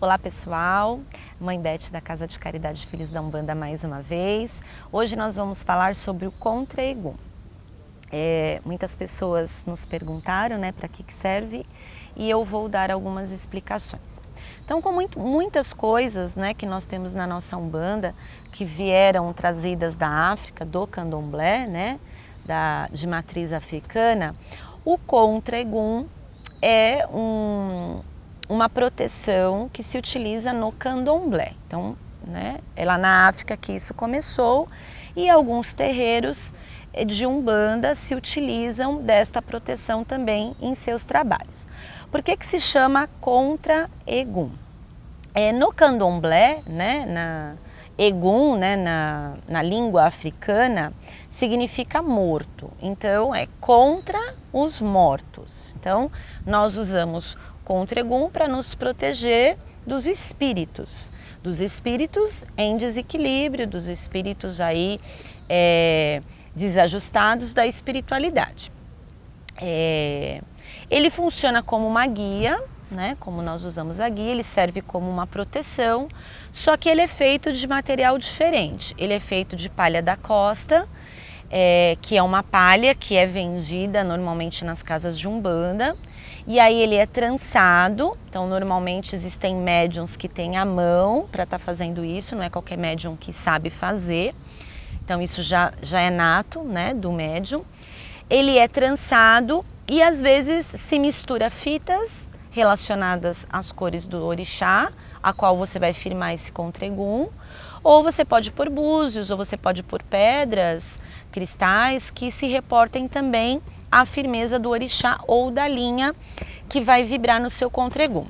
Olá pessoal, Mãe Beth da Casa de Caridade Filhos da Umbanda mais uma vez. Hoje nós vamos falar sobre o Contra-Egum. Muitas pessoas nos perguntaram, né, para que serve, e eu vou dar algumas explicações. Então, com muitas coisas, né, que nós temos na nossa Umbanda, que vieram trazidas da África, do Candomblé, né, de matriz africana, o Contra-Egum é uma proteção que se utiliza no Candomblé. Então, né, é lá na África que isso começou, e alguns terreiros de Umbanda se utilizam desta proteção também em seus trabalhos. Por que se chama Contra-Egum? No Candomblé, né, Egum, né, na língua africana, significa morto. Então, é contra os mortos. Então, nós usamos Contra-Egum para nos proteger dos espíritos em desequilíbrio, dos espíritos aí desajustados da espiritualidade. Ele funciona como uma guia, né? Como nós usamos a guia, ele serve como uma proteção, só que ele é feito de material diferente. Ele é feito de palha da costa, que é uma palha que é vendida normalmente nas casas de Umbanda, e aí ele é trançado. Então normalmente existem médiums que têm a mão para estar fazendo isso, não é qualquer médium que sabe fazer, então isso já é nato, né, do médium. Ele é trançado e às vezes se mistura fitas relacionadas às cores do orixá, a qual você vai firmar esse Contra-Egum, ou você pode pôr búzios, ou você pode pôr pedras, cristais, que se reportem também à firmeza do orixá ou da linha que vai vibrar no seu Contra-Egum.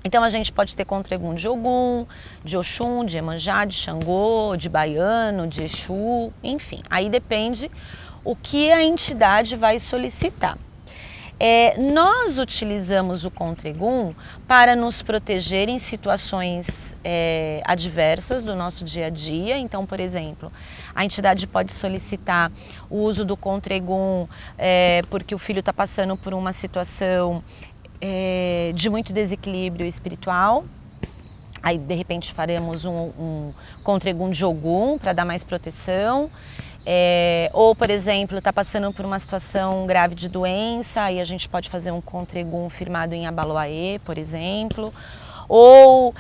Então a gente pode ter Contra-Egum de Ogum, de Oxum, de Iemanjá, de Xangô, de Baiano, de Exu, enfim. Aí depende o que a entidade vai solicitar. Nós utilizamos o Contra-Egum para nos proteger em situações adversas do nosso dia a dia. Então, por exemplo, a entidade pode solicitar o uso do Contra-Egum porque o filho está passando por uma situação de muito desequilíbrio espiritual. Aí, de repente, faremos um Contra-Egum de Ogum para dar mais proteção. Ou, por exemplo, está passando por uma situação grave de doença, aí a gente pode fazer um Contra-Egum firmado em Abaloaê, por exemplo. Ou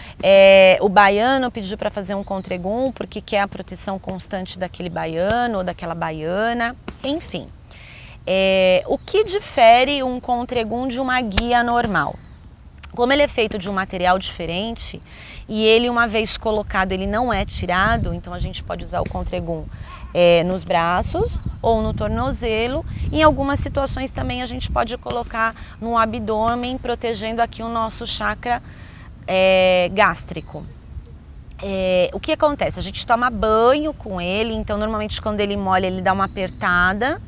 o baiano pediu para fazer um Contra-Egum porque quer a proteção constante daquele baiano ou daquela baiana, enfim. O que difere um Contra-Egum de uma guia normal? Como ele é feito de um material diferente e ele, uma vez colocado, ele não é tirado, então a gente pode usar o Contra-Egum nos braços ou no tornozelo. Em algumas situações também a gente pode colocar no abdômen, protegendo aqui o nosso chakra gástrico. O que acontece? A gente toma banho com ele, então normalmente quando ele molha ele dá uma apertada,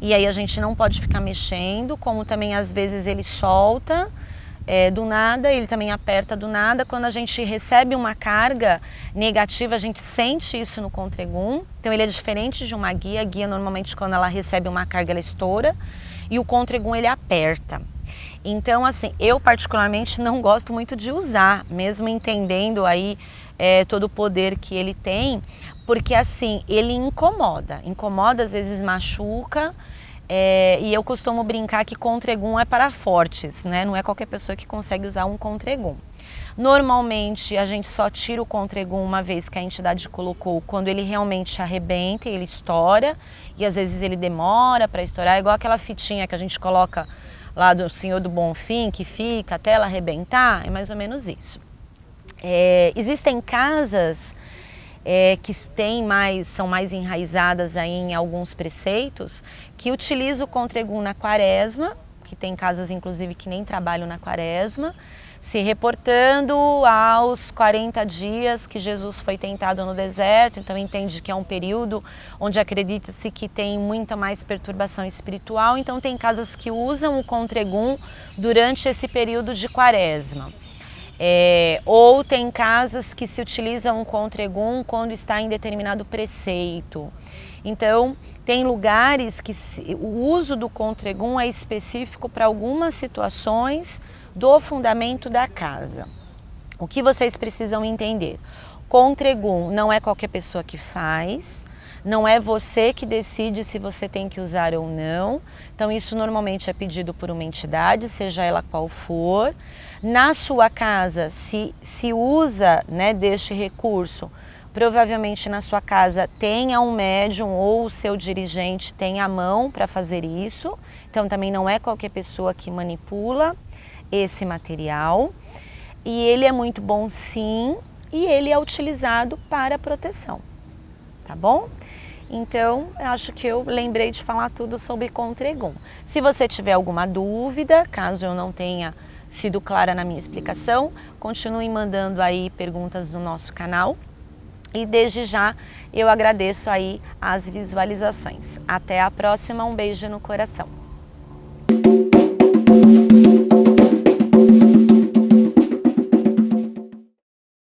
e aí a gente não pode ficar mexendo, como também às vezes ele solta do nada, ele também aperta do nada. Quando a gente recebe uma carga negativa, a gente sente isso no Contra-Egum. Então ele é diferente de uma guia. A guia normalmente quando ela recebe uma carga ela estoura, e o Contra-Egum ele aperta. Então assim, eu particularmente não gosto muito de usar, mesmo entendendo aí todo o poder que ele tem, porque assim, ele incomoda, às vezes machuca. E eu costumo brincar que Contra-Egum é para fortes, né? Não é qualquer pessoa que consegue usar um Contra-Egum. Normalmente a gente só tira o Contra-Egum uma vez que a entidade colocou, quando ele realmente arrebenta e ele estoura, e às vezes ele demora para estourar, igual aquela fitinha que a gente coloca lá do Senhor do Bonfim, que fica até ela arrebentar, é mais ou menos isso. Existem casas que são mais enraizadas aí em alguns preceitos, que utilizam o Contra-Egum na quaresma, que tem casas inclusive que nem trabalham na quaresma, se reportando aos 40 dias que Jesus foi tentado no deserto. Então entende que é um período onde acredita-se que tem muita mais perturbação espiritual, então tem casas que usam o Contra-Egum durante esse período de quaresma. Ou tem casas que se utilizam o Contra-Egum quando está em determinado preceito. Então, tem lugares que o uso do Contra-Egum é específico para algumas situações do fundamento da casa. O que vocês precisam entender? Contregum não é qualquer pessoa que faz, não é você que decide se você tem que usar ou não. Então isso normalmente é pedido por uma entidade, seja ela qual for. Na sua casa, se usa, né, deste recurso, provavelmente na sua casa tenha um médium ou o seu dirigente tenha a mão para fazer isso. Então também não é qualquer pessoa que manipula esse material. E ele é muito bom sim, e ele é utilizado para proteção, tá bom? Então, eu acho que eu lembrei de falar tudo sobre Contregum. Se você tiver alguma dúvida, caso eu não tenha sido clara na minha explicação, continue mandando aí perguntas no nosso canal. E desde já eu agradeço aí as visualizações. Até a próxima, um beijo no coração.